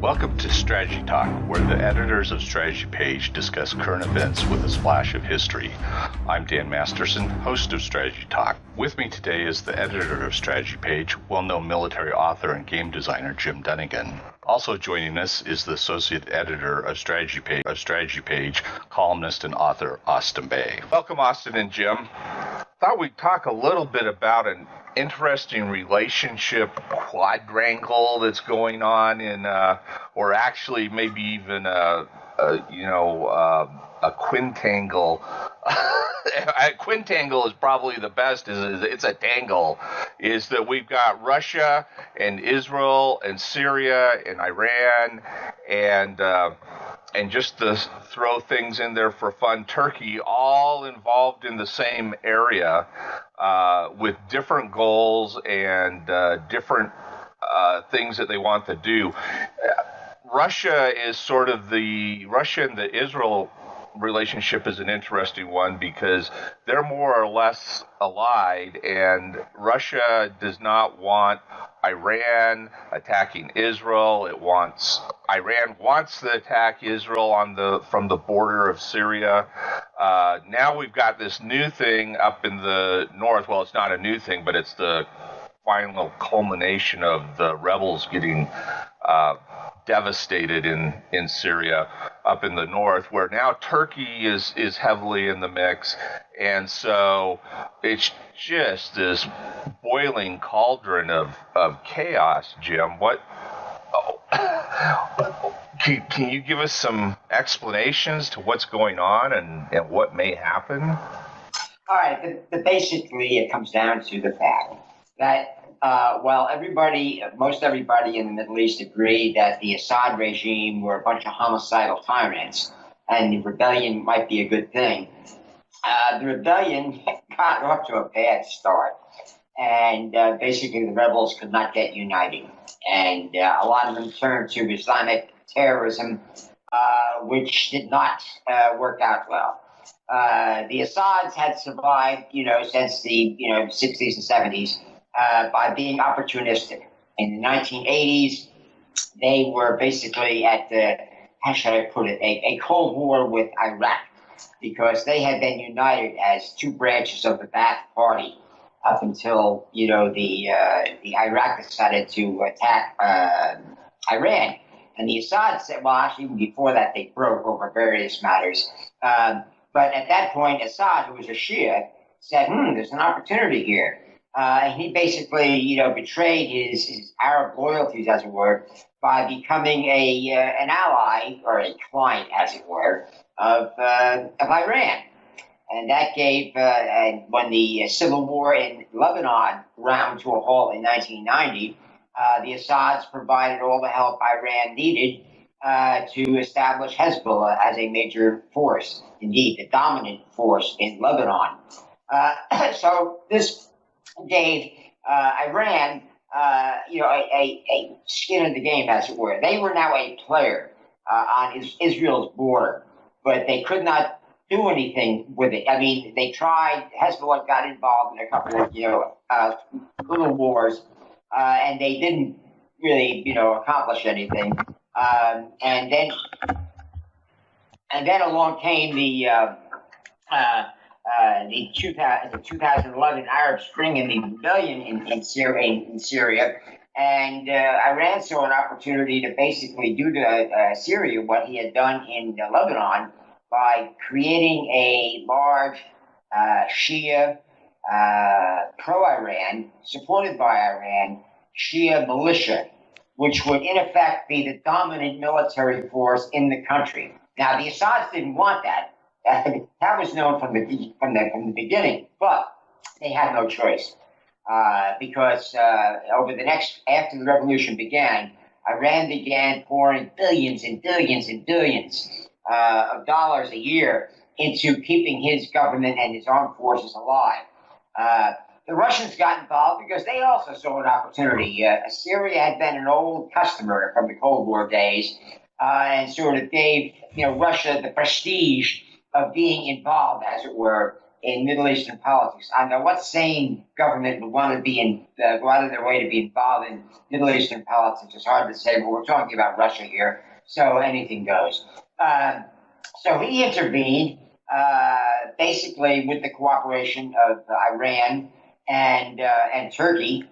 Welcome to Strategy Talk, where the editors of Strategy Page discuss current events with a splash of history. I'm Dan Masterson, host of Strategy Talk. With me today is the editor of Strategy Page, well-known military author and game designer Jim Dunnigan. Also joining us is the associate editor of Strategy Page, columnist and author Austin Bay. Welcome, Austin and Jim. Thought we'd talk a little bit about an interesting relationship quadrangle that's going on in, or actually maybe even a quintangle. A quintangle is probably the best. It's a tangle. Is that we've got Russia and Israel and Syria and Iran and just to throw things in there for fun, Turkey, all involved in the same area with different goals and different things that they want to do. Russia and the Israel relationship is an interesting one because they're more or less allied, and Russia does not want Iran attacking Israel. Iran wants to attack Israel from the border of Syria. Now we've got this new thing up in the north. Well, it's not a new thing, but it's the final culmination of the rebels getting devastated in Syria up in the north, where now Turkey is heavily in the mix. And so it's just this boiling cauldron of chaos, Jim. Can you give us some explanations to what's going on and what may happen? All right. Basically, it comes down to the fact that while most everybody in the Middle East agreed that the Assad regime were a bunch of homicidal tyrants and the rebellion might be a good thing, the rebellion got off to a bad start. And basically the rebels could not get united. And a lot of them turned to Islamic terrorism, which did not work out well. The Assads had survived, since the 60s and 70s by being opportunistic. In the 1980s, they were basically at how should I put it, a Cold War with Iraq, because they had been united as two branches of the Ba'ath Party up until, the Iraq decided to attack Iran. And the Assad said, well, actually, even before that, they broke over various matters. But at that point, Assad, who was a Shia, said, there's an opportunity here. And he basically, betrayed his Arab loyalties, as it were, by becoming an ally, or a client, as it were, of Iran. And that gave, when the civil war in Lebanon ground to a halt in 1990, the Assads provided all the help Iran needed to establish Hezbollah as a major force, indeed, the dominant force in Lebanon. So this gave Iran, a skin in the game, as it were. They were now a player on Israel's border, but they could not do anything with it. I mean, they tried. Hezbollah got involved in a couple of, little wars, and they didn't really, accomplish anything. And then along came the 2011 Arab Spring and the rebellion in Syria. And Iran saw an opportunity to basically do to Syria what he had done in Lebanon by creating a large Shia, pro-Iran, supported by Iran, Shia militia, which would in effect be the dominant military force in the country. Now, the Assads didn't want that. That was known from the beginning, but they had no choice because after the revolution began, Iran began pouring billions and billions and billions of dollars a year into keeping his government and his armed forces alive. The Russians got involved because they also saw an opportunity. Syria had been an old customer from the Cold War days and sort of gave Russia the prestige of being involved, as it were, in Middle Eastern politics. I know what sane government would want to go out of their way to be involved in Middle Eastern politics. It's hard to say, but we're talking about Russia here, so anything goes. So he intervened, basically with the cooperation of Iran and Turkey.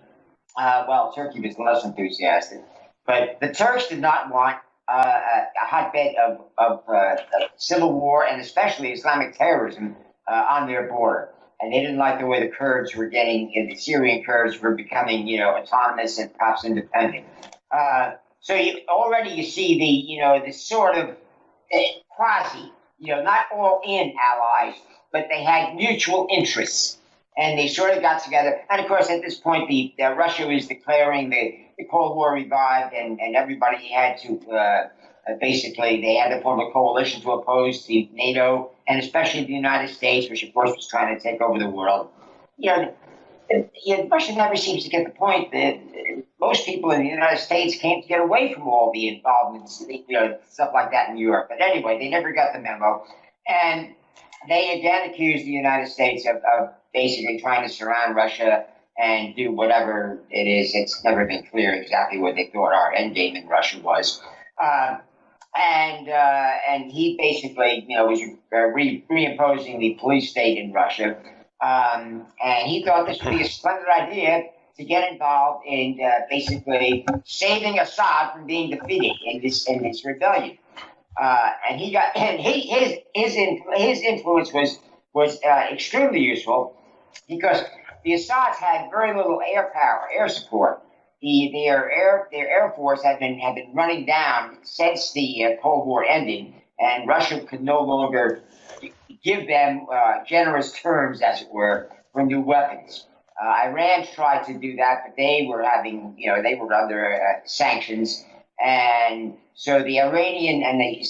Turkey was less enthusiastic, but the Turks did not want a hotbed of civil war and especially Islamic terrorism on their border. And they didn't like the way the Kurds were the Syrian Kurds were becoming, autonomous and perhaps independent. So you see the sort of quasi, not all in allies, but they had mutual interests. And they sort of got together. And of course, at this point, Russia was declaring the Cold War revived, and everybody had to basically they had to form a coalition to oppose the NATO, and especially the United States, which of course was trying to take over the world. Russia never seems to get the point that most people in the United States can't get away from all the involvements, stuff like that in Europe. But anyway, they never got the memo, and they again accused the United States of basically trying to surround Russia and do whatever it is. It's never been clear exactly what they thought our endgame in Russia was. And he basically, was reimposing the police state in Russia. And he thought this would be a splendid idea to get involved in basically saving Assad from being defeated in this rebellion. His influence was extremely useful because the Assads had very little air power, air support. Their air force had been running down since the Cold War ended, and Russia could no longer give them generous terms, as it were, for new weapons. Iran tried to do that, but they were under sanctions, and so the Iranian and the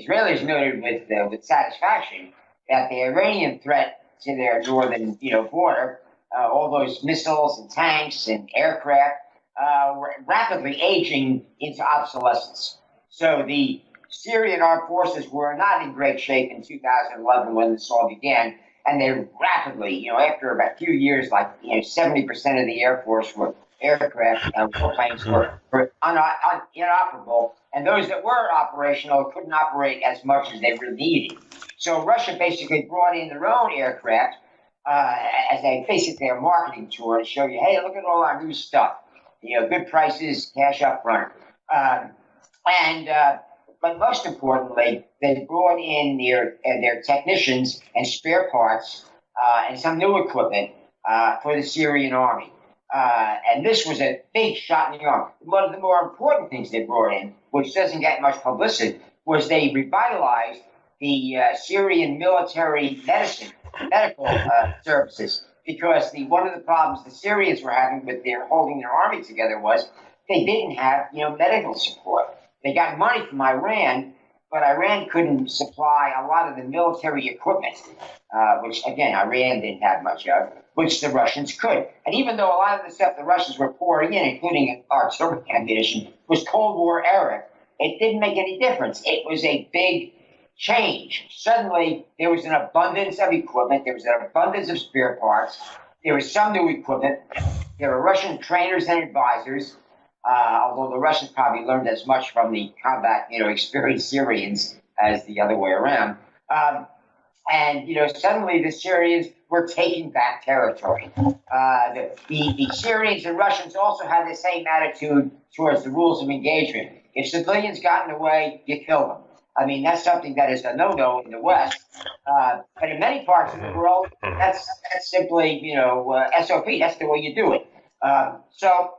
Israelis noted with satisfaction that the Iranian threat to their northern border, all those missiles and tanks and aircraft were rapidly aging into obsolescence. So the Syrian armed forces were not in great shape in 2011 when this all began, and they rapidly, after about a few years, 70% of the Air Force were aircraft planes were inoperable, and those that were operational couldn't operate as much as they really needed. So Russia basically brought in their own aircraft as their marketing tour to show you, hey, look at all our new stuff. Good prices, cash up front. But most importantly, they brought in their technicians and spare parts and some new equipment for the Syrian army. And this was a big shot in the arm. One of the more important things they brought in, which doesn't get much publicity, was they revitalized the Syrian military medical services. Because one of the problems the Syrians were having with holding their army together was they didn't have medical support. They got money from Iran, but Iran couldn't supply a lot of the military equipment, which again Iran didn't have much of, which the Russians could. And even though a lot of the stuff the Russians were pouring in, including artillery ammunition, was Cold War era, it didn't make any difference. It was a big change. Suddenly, there was an abundance of equipment. There was an abundance of spare parts. There was some new equipment. There were Russian trainers and advisors, although the Russians probably learned as much from the combat, experienced Syrians as the other way around. Suddenly the Syrians were taking back territory. The Syrians and Russians also had the same attitude towards the rules of engagement. If civilians got in the way, you kill them. I mean, that's something that is a no-no in the West. But in many parts of the world, that's simply, SOP. That's the way you do it. So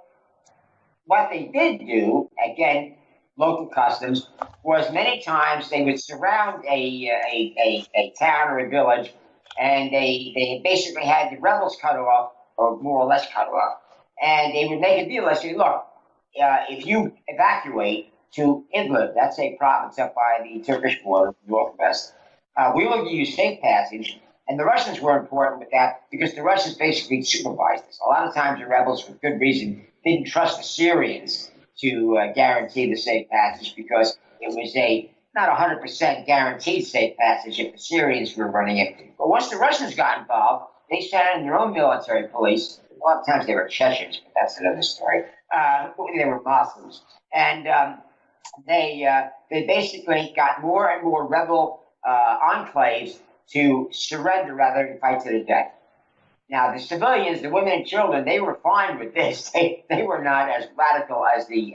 what they did do, again, local customs, was many times they would surround a town or a village, and they basically had the rebels cut off, or more or less cut off. And they would make a deal. They say, look, if you evacuate to Idlib, that's a province up by the Turkish border, northwest, we will give you safe passage. And the Russians were important with that because the Russians basically supervised this. A lot of times the rebels, for good reason, didn't trust the Syrians to guarantee the safe passage because it was a not 100% guaranteed safe passage if the Syrians were running it. But once the Russians got involved, they sent in their own military police. A lot of times they were Chechens, but that's another story. They were Muslims, and they basically got more and more rebel enclaves to surrender rather than fight to the death. Now, the civilians, the women and children, they were fine with this. They were not as radical as the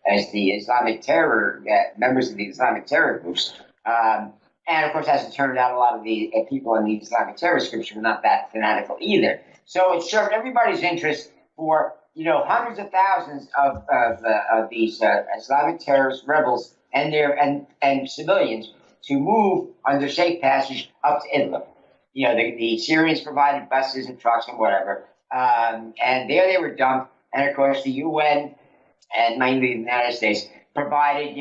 Islamic terror members of the Islamic terror groups. And of course, as it turned out, a lot of the people in the Islamic terrorist groups were not that fanatical either. So it served everybody's interest for hundreds of thousands of these Islamic terrorist rebels and and civilians to move under safe passage up to Idlib. The Syrians provided buses and trucks and whatever, and there they were dumped. And of course, the UN and mainly the United States provided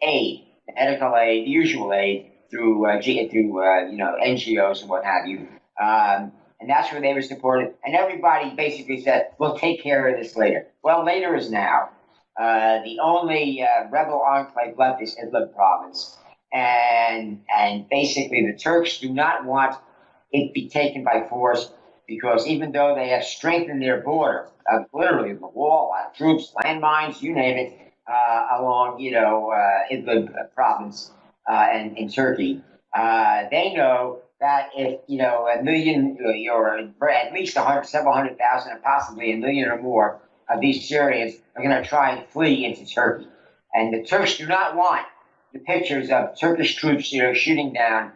aid, medical aid, the usual aid through NGOs and what have you. And that's where they were supported. And everybody basically said, we'll take care of this later. Well, later is now. The only rebel enclave left is Idlib province. And basically the Turks do not want it be taken by force because even though they have strengthened their border, literally the wall, troops, landmines, you name it, along, Idlib province and in Turkey, they know that if a million or at least several hundred thousand, and possibly a million or more of these Syrians are going to try and flee into Turkey, and the Turks do not want the pictures of Turkish troops, shooting down,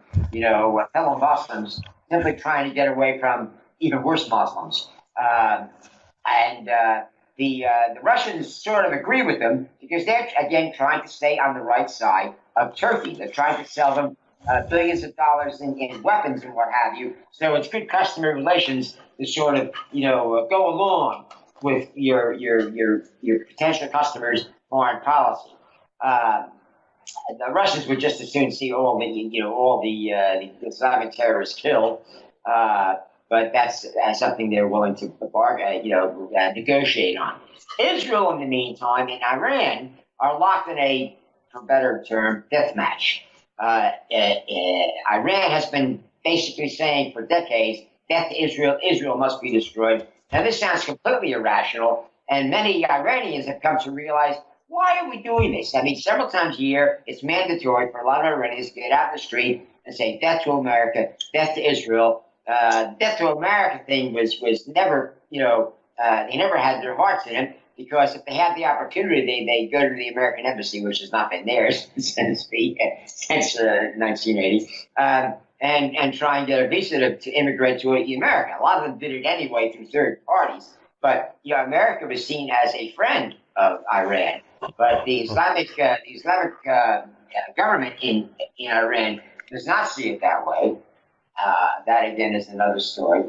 fellow Muslims, simply trying to get away from even worse Muslims. The Russians sort of agree with them because they're again trying to stay on the right side of Turkey. They're trying to sell them billions of dollars in weapons and what have you. So it's good customer relations to sort of go along with your potential customers' foreign policy. The Russians would just as soon see all the Islamic terrorists killed, but that's something they're willing to negotiate on. Israel, in the meantime, and Iran are locked in a, for better term, death match. Iran has been basically saying for decades, death to Israel, Israel must be destroyed. Now, this sounds completely irrational, and many Iranians have come to realize, why are we doing this? I mean, several times a year, it's mandatory for a lot of Iranians to get out in the street and say, death to America, death to Israel. Death to America thing was never, they never had their hearts in it, because if they had the opportunity, they go to the American embassy, which has not been theirs since 1980, and try and get a visa to immigrate to America. A lot of them did it anyway through third parties, but America was seen as a friend of Iran. But the Islamic government in Iran does not see it that way. That again is another story,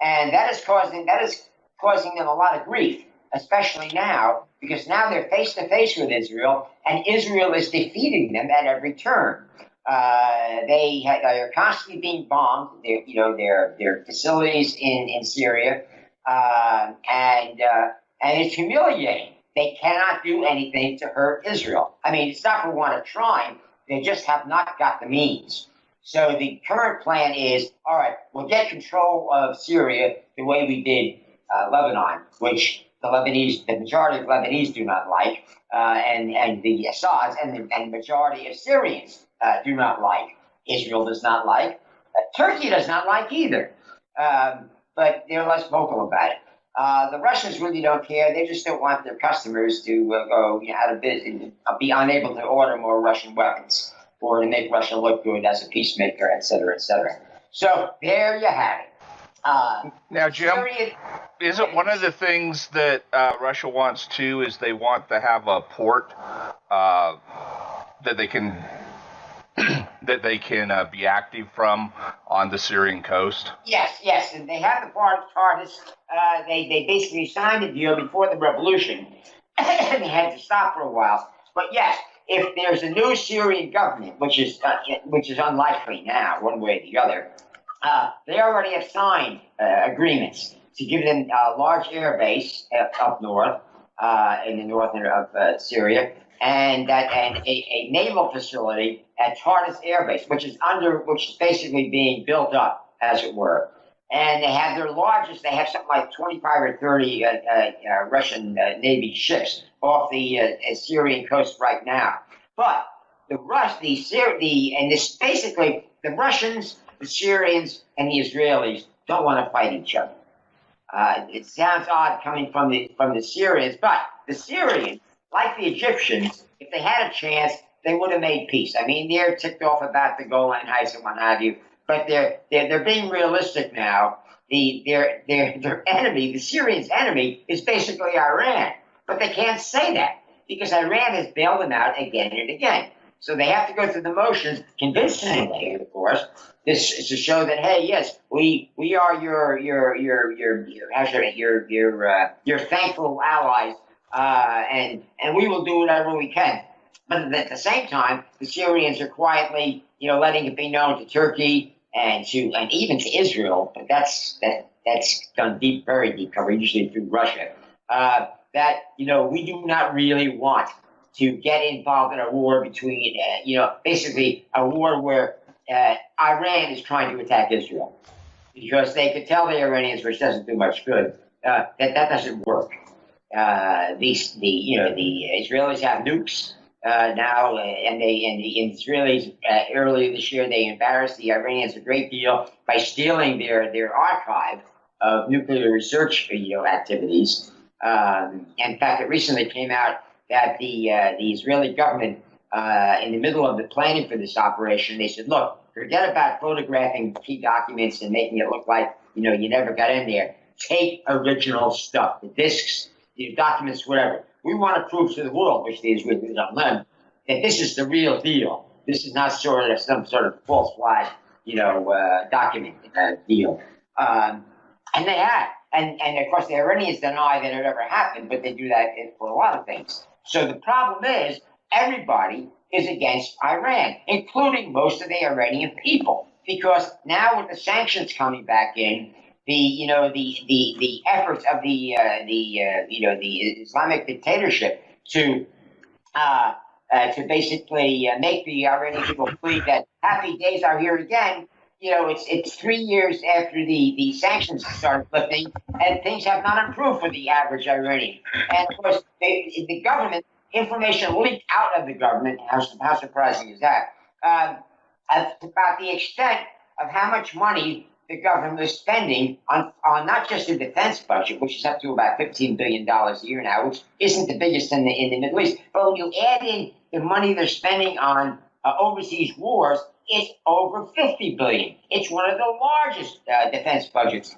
and that is causing them a lot of grief, especially now, because now they're face to face with Israel, and Israel is defeating them at every turn. They are constantly being bombed. Their facilities in Syria, and it's humiliating. They cannot do anything to hurt Israel. I mean, it's not for want of trying. They just have not got the means. So the current plan is, all right, we'll get control of Syria the way we did Lebanon, which the majority of Lebanese do not like, and the Assads and the majority of Syrians do not like. Israel does not like. Turkey does not like either, but they're less vocal about it. The Russians really don't care. They just don't want their customers to go out of business, be unable to order more Russian weapons, or to make Russia look good as a peacemaker, et cetera, et cetera. So there you have it. Now, Jim, isn't one of the things that Russia wants too is they want to have a port that they can be active from on the Syrian coast? Yes, and they have the parties. They basically signed a deal before the revolution, and they had to stop for a while. But yes, if there's a new Syrian government, which is unlikely now, one way or the other, they already have signed agreements to give them a large air base up north, in the northern of Syria, and a naval facility at Tartus Air Base, which is basically being built up, as it were. And they have their largest. They have something like 25 or 30 Russian Navy ships off the Syrian coast right now. But the Russians, the Syrians, and the Israelis don't want to fight each other. It sounds odd coming from the Syrians, but the Syrians, like the Egyptians, if they had a chance, they would have made peace. I mean, they're ticked off about the Golan Heights and what have you, but they're being realistic now. Their enemy, the Syrians' enemy, is basically Iran, but they can't say that because Iran has bailed them out again and again. So they have to go through the motions, convincingly, of course. This is to show that, hey, yes, we are your thankful allies, and we will do whatever we can. But at the same time, the Syrians are quietly, letting it be known to Turkey and even to Israel, but that's done deep, very deep cover, usually through Russia. That we do not really want to get involved in a war between, basically a war where Iran is trying to attack Israel, because they could tell the Iranians, which doesn't do much good, that doesn't work. The Israelis have nukes now, and the Israelis earlier this year they embarrassed the Iranians a great deal by stealing their archive of nuclear research activities. In fact, it recently came out that the Israeli government, in the middle of the planning for this operation, they said, look, forget about photographing key documents and making it look like, you never got in there. Take original stuff, the discs, the documents, whatever. We want to prove to the world, which the Israelis don't learn, that this is the real deal. This is not some sort of false flag, document deal. And they have. And of course, the Iranians deny that it ever happened, but they do that for a lot of things. So the problem is everybody is against Iran, including most of the Iranian people, because now with the sanctions coming back in, the efforts of the Islamic dictatorship to basically make the Iranian people believe that happy days are here again. It's 3 years after the sanctions started lifting, and things have not improved for the average Iranian. And of course, the government, information leaked out of the government. How surprising is that? About the extent of how much money the government is spending on not just the defense budget, which is up to about $15 billion a year now, which isn't the biggest in the Middle East. But when you add in the money they're spending on overseas wars, it's over $50 billion. It's one of the largest defense budgets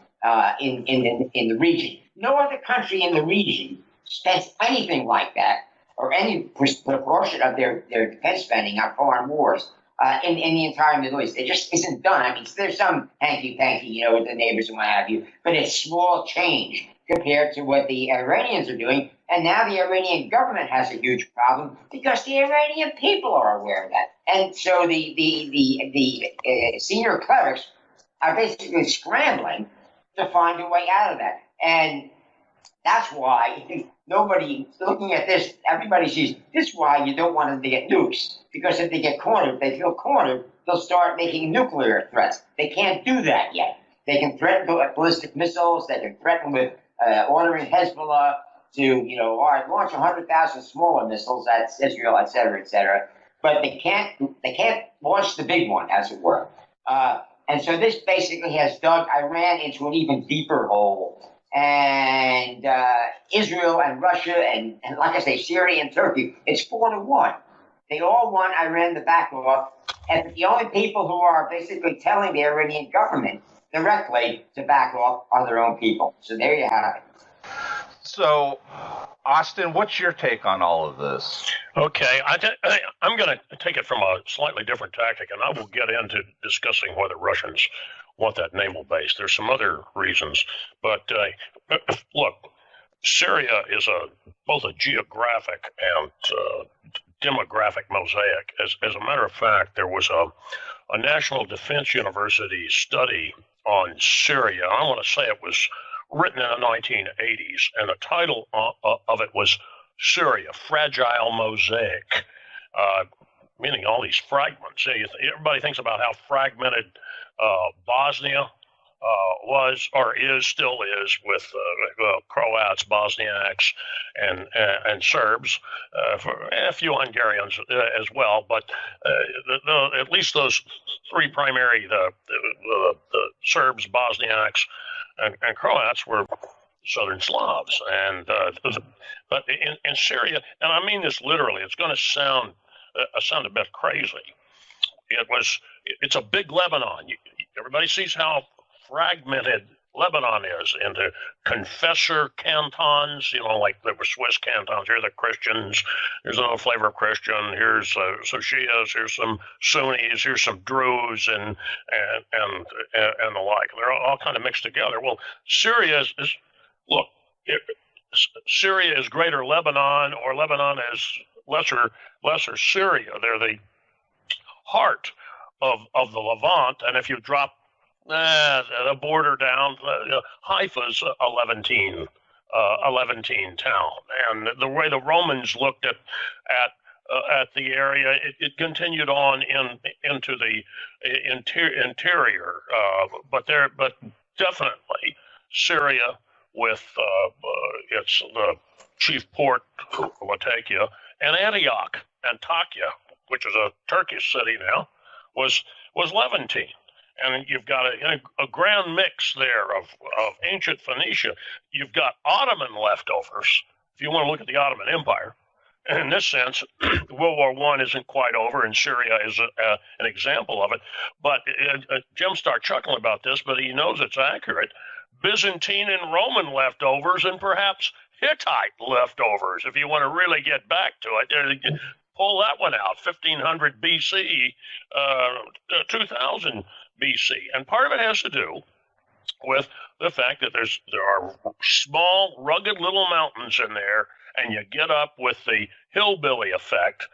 in the region. No other country in the region spends anything like that, or any proportion of their defense spending on foreign wars in the entire Middle East. It just isn't done. I mean, there's some hanky-panky, with the neighbors and what have you, but it's small change compared to what the Iranians are doing. And now the Iranian government has a huge problem because the Iranian people are aware of that. And so the senior clerics are basically scrambling to find a way out of that. And that's why nobody looking at this, everybody sees this is why you don't want them to get nukes. Because if they get cornered, if they feel cornered, they'll start making nuclear threats. They can't do that yet. They can threaten with ballistic missiles. They can threaten with ordering Hezbollah to, launch 100,000 smaller missiles at Israel, et cetera, but they can't launch the big one, as it were. And so this basically has dug Iran into an even deeper hole. And Israel and Russia and like I say, Syria and Turkey, it's 4-1. They all want Iran to back off, and the only people who are basically telling the Iranian government directly to back off are their own people. So there you have it. So, Austin, what's your take on all of this? Okay, I'm going to take it from a slightly different tactic, and I will get into discussing whether Russians want that naval base. There's some other reasons, but look, Syria is both a geographic and demographic mosaic. As a matter of fact, there was a National Defense University study on Syria. I want to say it was written in the 1980s, and the title of it was Syria, Fragile Mosaic, meaning all these fragments. Everybody thinks about how fragmented Bosnia was or still is, with Croats, Bosniaks, and Serbs, for a few Hungarians as well. But at least those three primary, the Serbs, Bosniaks, and Croats were Southern Slavs. And but in Syria, and I mean this literally, it's going to sound a bit crazy. It's a big Lebanon. Everybody sees how fragmented Lebanon is into confessor cantons, like there were Swiss cantons. Here are the Christians. Here's another flavor of Christian. Here's some Shias. Here's some Sunnis. Here's some Druze and the like. They're all kind of mixed together. Well, Syria is look. Syria is greater Lebanon, or Lebanon is lesser Syria. They're the heart of the Levant, and if you drop the border down, Haifa's a Levantine town, and the way the Romans looked at the area, it continued on into the interior, but definitely Syria with its the chief port, Latakia, and Antioch, Antakya, which is a Turkish city now, was Levantine. And you've got a grand mix there of ancient Phoenicia. You've got Ottoman leftovers, if you want to look at the Ottoman Empire. And in this sense, World War I isn't quite over, and Syria is an example of it. But Jim started chuckling about this, but he knows it's accurate. Byzantine and Roman leftovers, and perhaps Hittite leftovers, if you want to really get back to it. Pull that one out, 1500 BC, 2000 BC. And part of it has to do with the fact that there are small, rugged little mountains in there, and you get up with the hillbilly effect,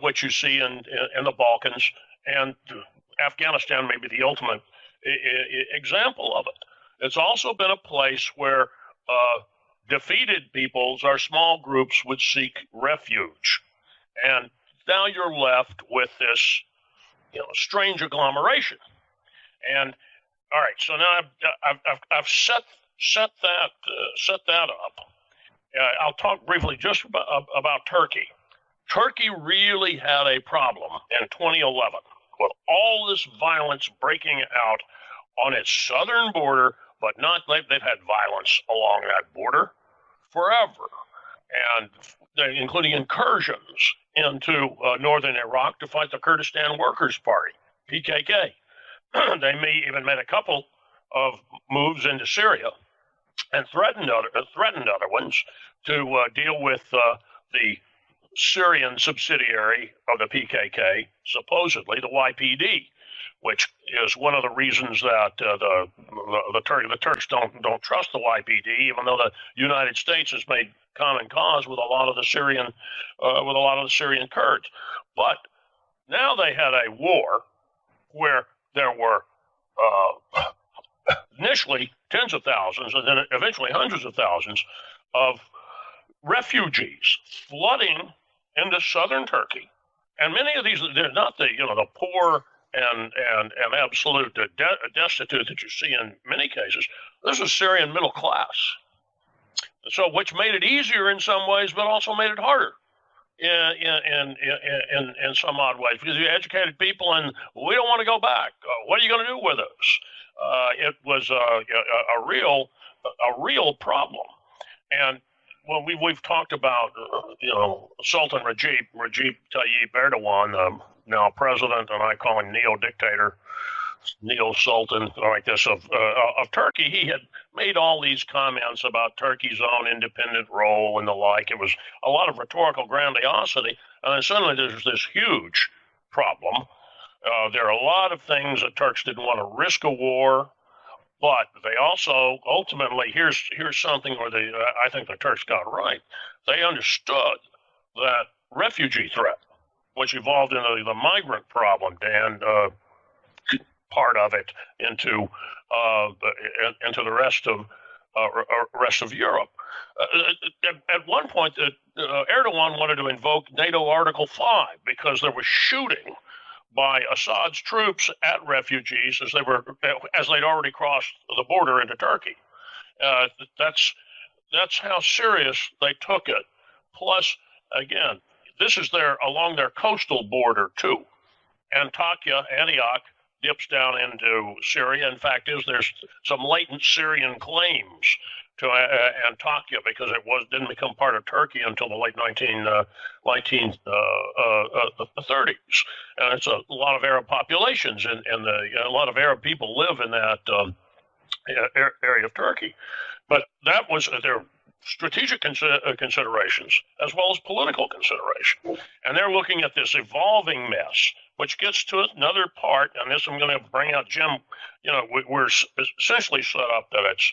which you see in the Balkans, and Afghanistan may be the ultimate example of it. It's also been a place where defeated peoples or small groups would seek refuge. And now you're left with this, strange agglomeration. And all right, so now I've set that up. I'll talk briefly just about Turkey. Turkey really had a problem in 2011 with all this violence breaking out on its southern border, but they've had violence along that border forever, and including incursions into northern Iraq to fight the Kurdistan Workers' Party, PKK. They even made a couple of moves into Syria and threatened other ones to deal with the Syrian subsidiary of the PKK, supposedly the YPD, which is one of the reasons that the Turks don't trust the YPD, even though the United States has made common cause with a lot of the Syrian Kurds. But now they had a war where there were initially tens of thousands and then eventually hundreds of thousands of refugees flooding into southern Turkey, and many of these, they're not the poor and absolute destitute that you see in many cases. This is Syrian middle class. So, which made it easier in some ways, but also made it harder in some odd ways, because you educated people and we don't want to go back. What are you going to do with us? It was a real problem. And well, we've talked about Sultan Recep Tayyip Erdogan, now president, and I call him neo-dictator, neo-sultan, like this of Turkey. He had made all these comments about Turkey's own independent role and the like. It was a lot of rhetorical grandiosity, and then suddenly there's this huge problem. There are a lot of things that Turks didn't want to risk a war, but they also ultimately, here's something where I think the Turks got right. They understood that refugee threat, which evolved into the migrant problem, Dan, part of it into the rest of rest of Europe. At one point, Erdogan wanted to invoke NATO Article 5 because there was shooting by Assad's troops at refugees as they'd already crossed the border into Turkey. That's how serious they took it. Plus, again, this is along their coastal border too. Antioch dips down into Syria. In fact, there's some latent Syrian claims to Antakya because it didn't become part of Turkey until the late 1930s. And it's a lot of Arab populations, and a lot of Arab people live in that area of Turkey. But that was their strategic considerations as well as political consideration. And they're looking at this evolving mess, which gets to another part, and this I'm going to bring out, Jim. We're essentially set up that it's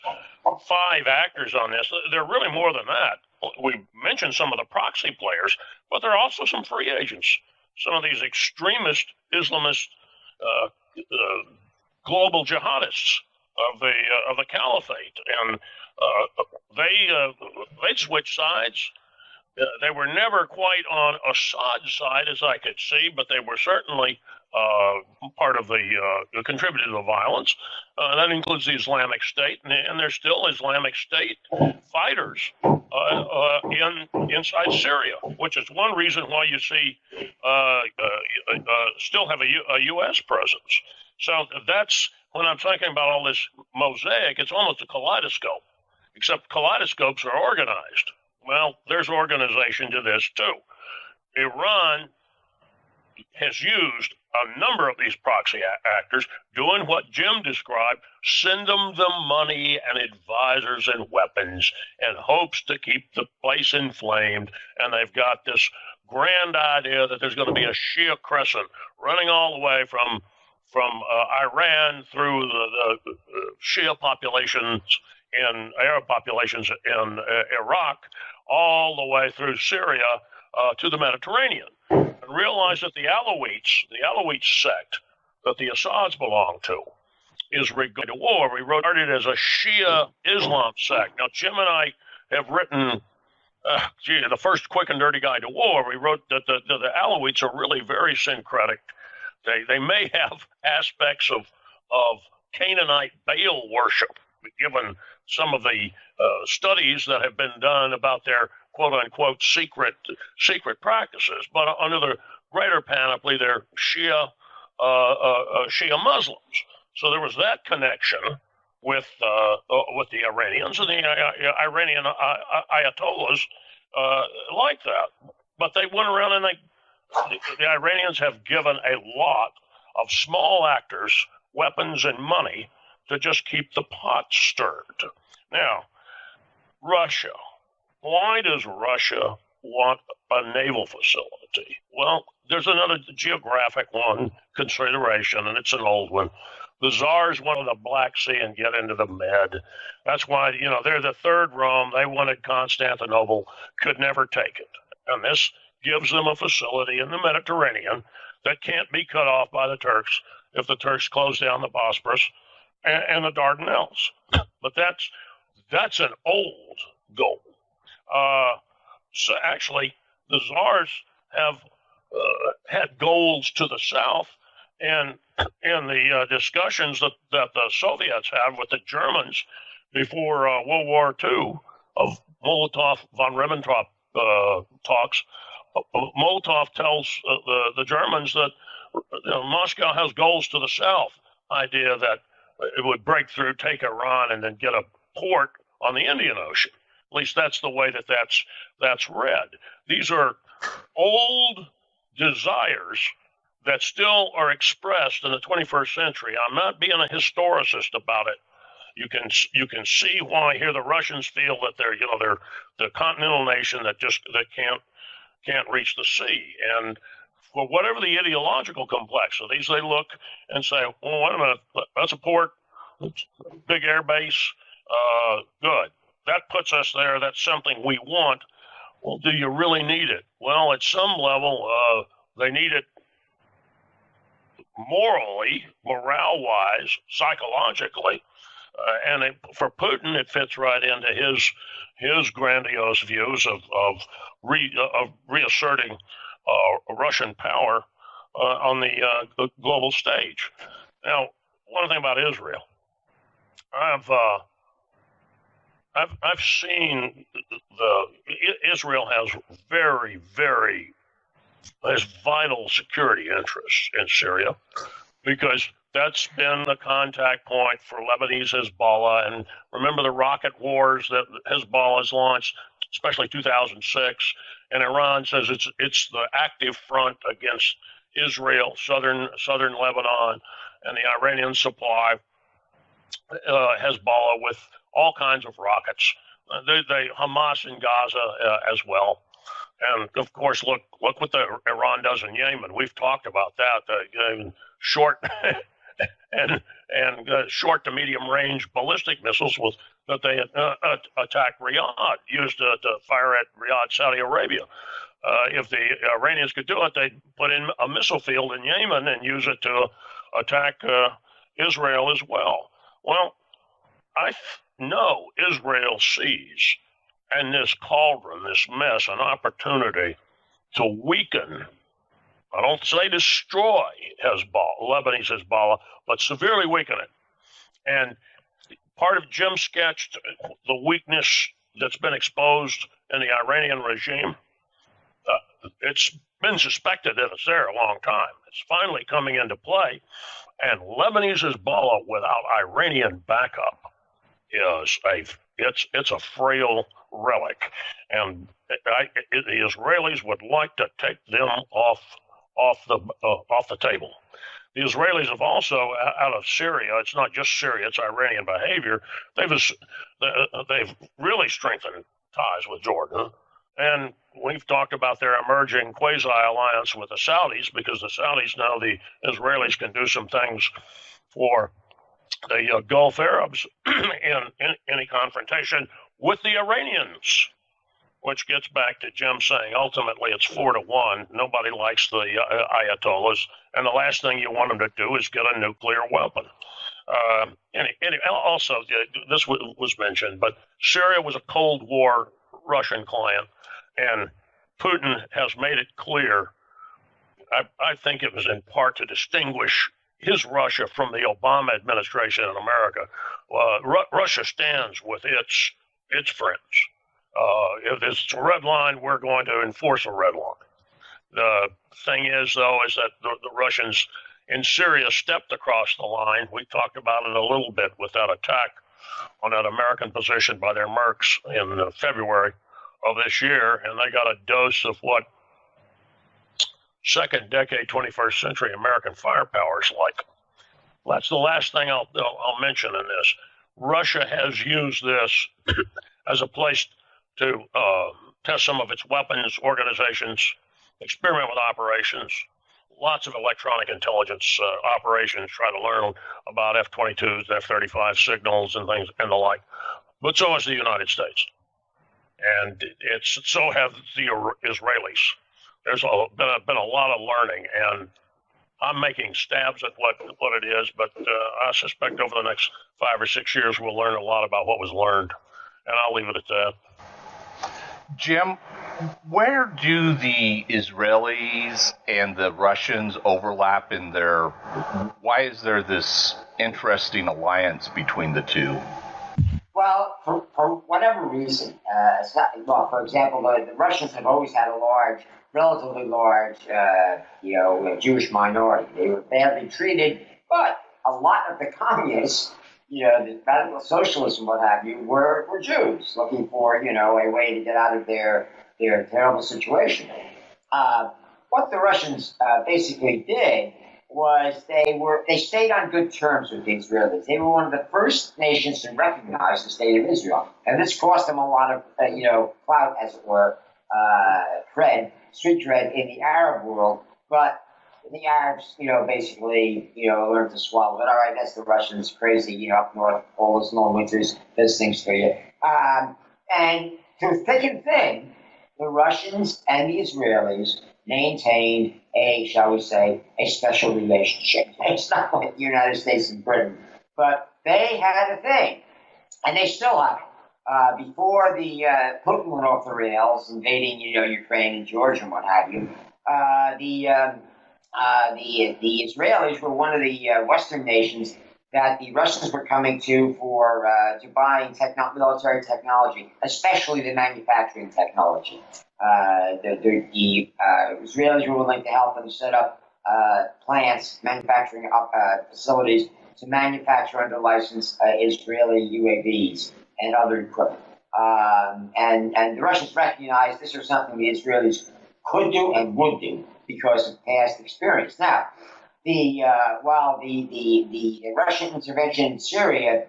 5 actors on this. There are really more than that. We mentioned some of the proxy players, but there are also some free agents, some of these extremist Islamist global jihadists of the caliphate, and they'd switch sides. They were never quite on Assad's side, as I could see, but they were certainly part of the contributed to the violence. That includes the Islamic State, and there's still Islamic State fighters inside Syria, which is one reason why you see still have a U.S. presence. So that's when I'm talking about all this mosaic. It's almost a kaleidoscope, except kaleidoscopes are organized. Well, there's organization to this too. Iran has used a number of these proxy actors doing what Jim described, send them the money and advisors and weapons and hopes to keep the place inflamed. And they've got this grand idea that there's going to be a Shia crescent running all the way from Iran through the Shia populations and Arab populations in Iraq, all the way through Syria to the Mediterranean. And realize that the Alawite sect that the Assads belong to, is regarded to war. We wrote it as a Shia Islam sect. Now, Jim and I have written, the first Quick and Dirty Guide to War. We wrote that the Alawites are really very syncretic. They may have aspects of Canaanite Baal worship, given some of the studies that have been done about their quote-unquote secret practices. But under the greater panoply, they're Shia Muslims. So there was that connection with the Iranians, and the Iranian Ayatollahs like that. But they went around and the Iranians have given a lot of small actors weapons and money to just keep the pot stirred. Now, Russia. Why does Russia want a naval facility? Well, there's another geographic consideration, and it's an old one. The Tsars wanted the Black Sea and get into the Med. That's why, they're the third Rome. They wanted Constantinople, could never take it. And this gives them a facility in the Mediterranean that can't be cut off by the Turks if the Turks close down the Bosporus and the Dardanelles. But that's an old goal. So actually, the Tsars have had goals to the south, and in the discussions that the Soviets had with the Germans before World War II of Molotov-von Ribbentrop talks, Molotov tells the Germans that Moscow has goals to the south, idea that it would break through, take Iran, and then get a port on the Indian Ocean. At least that's the way that's read. These are old desires that still are expressed in the 21st century. I'm not being a historicist about it. You can see why here the Russians feel that they're the continental nation that can't reach the sea, and for whatever the ideological complexities, they look and say, well, wait a minute, that's a port, big air base, good. That puts us there. That's something we want. Well, do you really need it? Well, at some level, they need it morally, morale-wise, psychologically. For Putin, it fits right into his grandiose views of reasserting Russian power on the global stage. Now, one thing about Israel, I've seen Israel has has vital security interests in Syria, because that's been the contact point for Lebanese Hezbollah. And remember the rocket wars that Hezbollah has launched, especially 2006. And Iran says it's the active front against Israel, southern Lebanon, and the Iranians supply Hezbollah with all kinds of rockets. They Hamas in Gaza as well. And of course, look what Iran does in Yemen. We've talked about that. Short and short to medium range ballistic missiles that they attacked Riyadh, used to fire at Riyadh, Saudi Arabia. If the Iranians could do it, they'd put in a missile field in Yemen and use it to attack Israel as well. Well, I know Israel sees in this cauldron, this mess, an opportunity to weaken, I don't say destroy Lebanese Hezbollah, but severely weaken it. And part of Jim sketched the weakness that's been exposed in the Iranian regime. It's been suspected that it's there a long time. It's finally coming into play. And Lebanese Hezbollah without Iranian backup is it's a frail relic. And the Israelis would like to take them off the table. The Israelis have also, out of Syria, it's not just Syria, it's Iranian behavior, they've really strengthened ties with Jordan. And we've talked about their emerging quasi-alliance with the Saudis, because the Saudis know the Israelis can do some things for the Gulf Arabs in any confrontation with the Iranians, which gets back to Jim saying ultimately it's 4-1. Nobody likes the Ayatollahs, and the last thing you want them to do is get a nuclear weapon. Also, this was mentioned, but Syria was a Cold War Russian client, and Putin has made it clear, I think it was in part to distinguish his Russia from the Obama administration in America. Russia stands with its friends. If it's a red line, we're going to enforce a red line. The thing is, though, is that the Russians in Syria stepped across the line. We talked about it a little bit with that attack on that American position by their mercs in February of this year, and they got a dose of what second decade 21st century American firepower is like. That's the last thing I'll mention in this. Russia has used this as a place to test some of its weapons organizations, experiment with operations, lots of electronic intelligence operations, try to learn about F-22s, F-35 signals and things and the like. But so has the United States. And so have the Israelis. There's been a lot of learning, and I'm making stabs at what it is, but I suspect over the next 5 or 6 years we'll learn a lot about what was learned, and I'll leave it at that. Jim, where do the Israelis and the Russians overlap in why is there this interesting alliance between the two? Well, for whatever reason, for example, the Russians have always had a relatively large, Jewish minority. They were badly treated, but a lot of the communists, the radical socialists and what have you, were Jews looking for, a way to get out of their terrible situation. What the Russians basically did was they stayed on good terms with the Israelis. They were one of the first nations to recognize the state of Israel, and this cost them a lot of clout, as it were, street cred in the Arab world. But the Arabs, basically, learned to swallow it. All right, that's the Russians, crazy, up north, all those long winters, does things for you. And through thick and thin, the Russians and the Israelis maintained a special relationship. It's not like the United States and Britain, but they had a thing, and they still have it. Before the Putin went off the rails, invading, Ukraine and Georgia and what have you, the Israelis were one of the Western nations that the Russians were coming to for to buying military technology, especially the manufacturing technology. The Israelis were willing to help them set up plants, manufacturing facilities to manufacture under license Israeli UAVs and other equipment. And the Russians recognized this was something the Israelis could do and would do because of past experience. Now, while the Russian intervention in Syria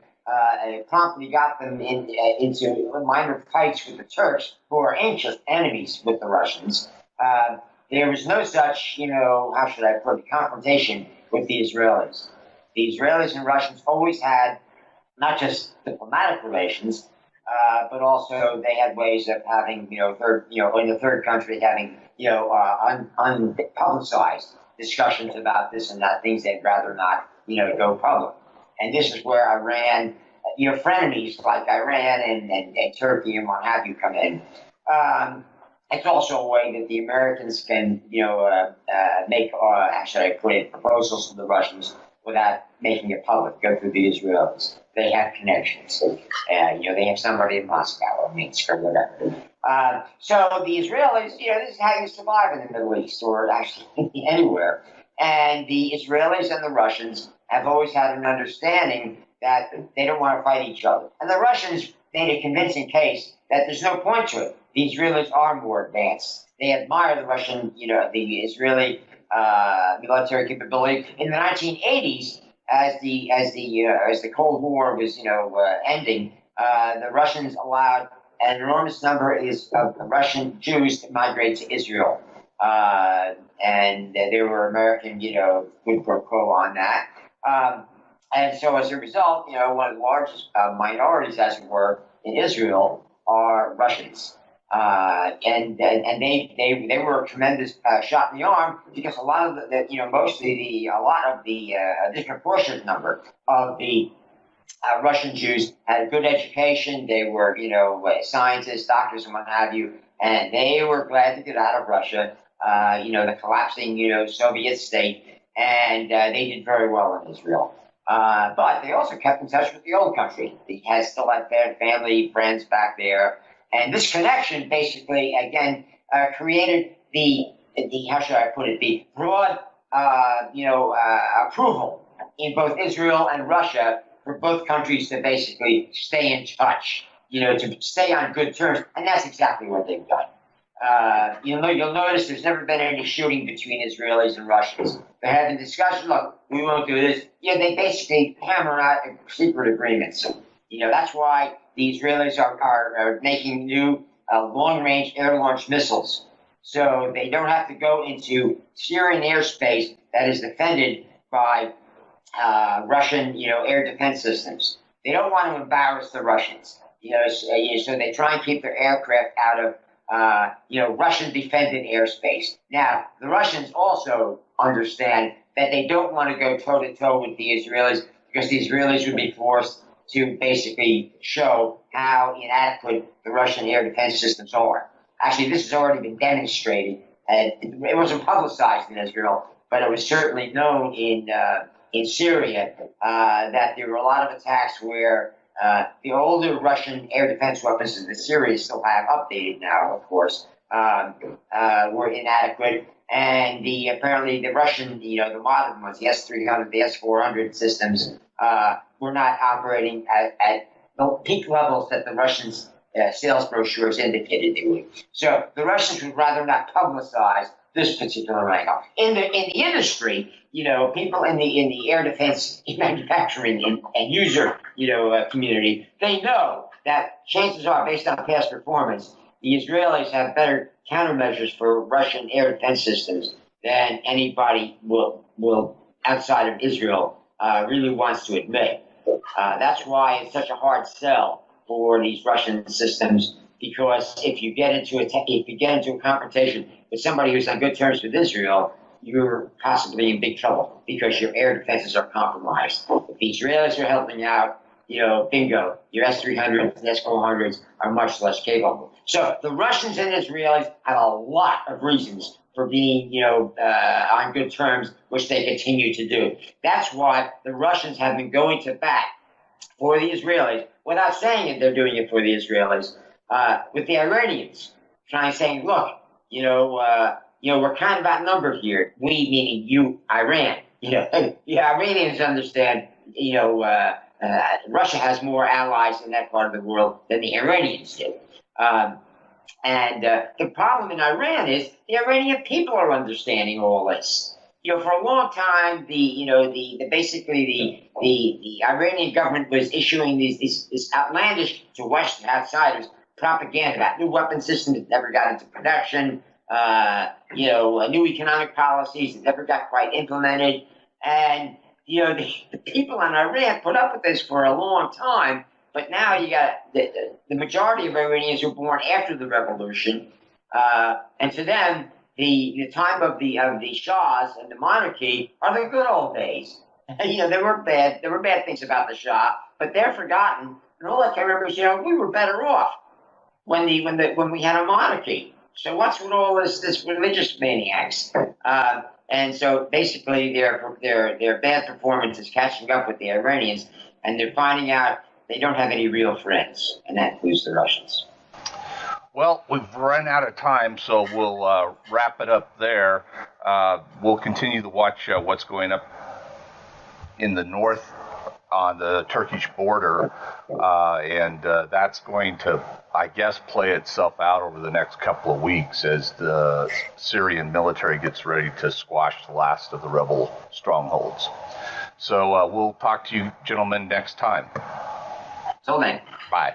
promptly got them into minor fights with the Turks, who are ancient enemies with the Russians, there was no such, how should I put it, confrontation with the Israelis. The Israelis and Russians always had not just diplomatic relations, but also they had ways of having, in the third country, having, unpublicized discussions about this and that, things they'd rather not, go public. And this is where Iran, frenemies like Iran and Turkey and what have you come in. It's also a way that the Americans can, make, how should I put it, proposals to the Russians without making it public, go through the Israelis. They have connections. They have somebody in Moscow or Minsk or whatever. So the Israelis, this is how you survive in the Middle East or actually anywhere. And the Israelis and the Russians have always had an understanding that they don't want to fight each other. And the Russians made a convincing case that there's no point to it. The Israelis are more advanced. They admire the Russian, the Israeli military capability. In the 1980s, as the Cold War was, ending, the Russians allowed an enormous number of Russian Jews to migrate to Israel, and there were American, quid pro quo on that. And so, as a result, one of the largest minorities, as it were, in Israel are Russians. And they were a tremendous shot in the arm because a lot of the disproportionate number of the Russian Jews had a good education. They were, scientists, doctors, and what have you, and they were glad to get out of Russia, the collapsing, Soviet state, and they did very well in Israel. But they also kept in touch with the old country. They still had family, friends back there. And this connection basically, again, created the how should I put it, the broad, approval in both Israel and Russia for both countries to basically stay in touch, to stay on good terms. And that's exactly what they've done. You'll notice there's never been any shooting between Israelis and Russians. They're having discussions, look, we won't do this. They basically hammer out secret agreements. That's why the Israelis are making new long-range air-launched missiles. So they don't have to go into Syrian airspace that is defended by Russian, air defense systems. They don't want to embarrass the Russians. So they try and keep their aircraft out of Russian defended airspace. Now, the Russians also understand that they don't want to go toe-to-toe with the Israelis because the Israelis would be forced to basically show how inadequate the Russian air defense systems are. Actually, this has already been demonstrated. It wasn't publicized in Israel, but it was certainly known in Syria that there were a lot of attacks where the older Russian air defense weapons that the Syrians still have, updated now, of course, were inadequate. And apparently the Russian, the modern ones, the S-300, the S-400 systems, were not operating at the peak levels that the Russians' sales brochures indicated they would. So the Russians would rather not publicize this particular angle. In the industry, people in the air defense manufacturing and user, community, they know that chances are, based on past performance, the Israelis have better countermeasures for Russian air defense systems than anybody will outside of Israel really wants to admit. That's why it's such a hard sell for these Russian systems, because if you get into a confrontation with somebody who's on good terms with Israel, you're possibly in big trouble because your air defenses are compromised. If the Israelis are helping out, bingo, your S-300s and S-400s are much less capable. So the Russians and Israelis have a lot of reasons for being, on good terms, which they continue to do. That's why the Russians have been going to bat for the Israelis, without saying it, they're doing it for the Israelis, with the Iranians, trying to say, look, we're kind of outnumbered here. We, meaning you, Iran. The Iranians understand, Russia has more allies in that part of the world than the Iranians do. The problem in Iran is the Iranian people are understanding all this. For a long time, the Iranian government was issuing this outlandish to Western outsiders propaganda about new weapon systems that never got into production, new economic policies that never got quite implemented, and the people in Iran put up with this for a long time. But now you got the majority of Iranians were born after the revolution, and to them, the time of the Shahs and the monarchy are the good old days. There were bad things about the Shah, but they're forgotten. And all I can remember is, we were better off when we had a monarchy. So what's with all this religious maniacs? And so basically, their bad performance is catching up with the Iranians, and they're finding out they don't have any real friends, and that includes the Russians. Well, we've run out of time, so we'll wrap it up there. We'll continue to watch what's going up in the north on the Turkish border, and that's going to, I guess, play itself out over the next couple of weeks as the Syrian military gets ready to squash the last of the rebel strongholds. So we'll talk to you gentlemen next time. Till then. Bye.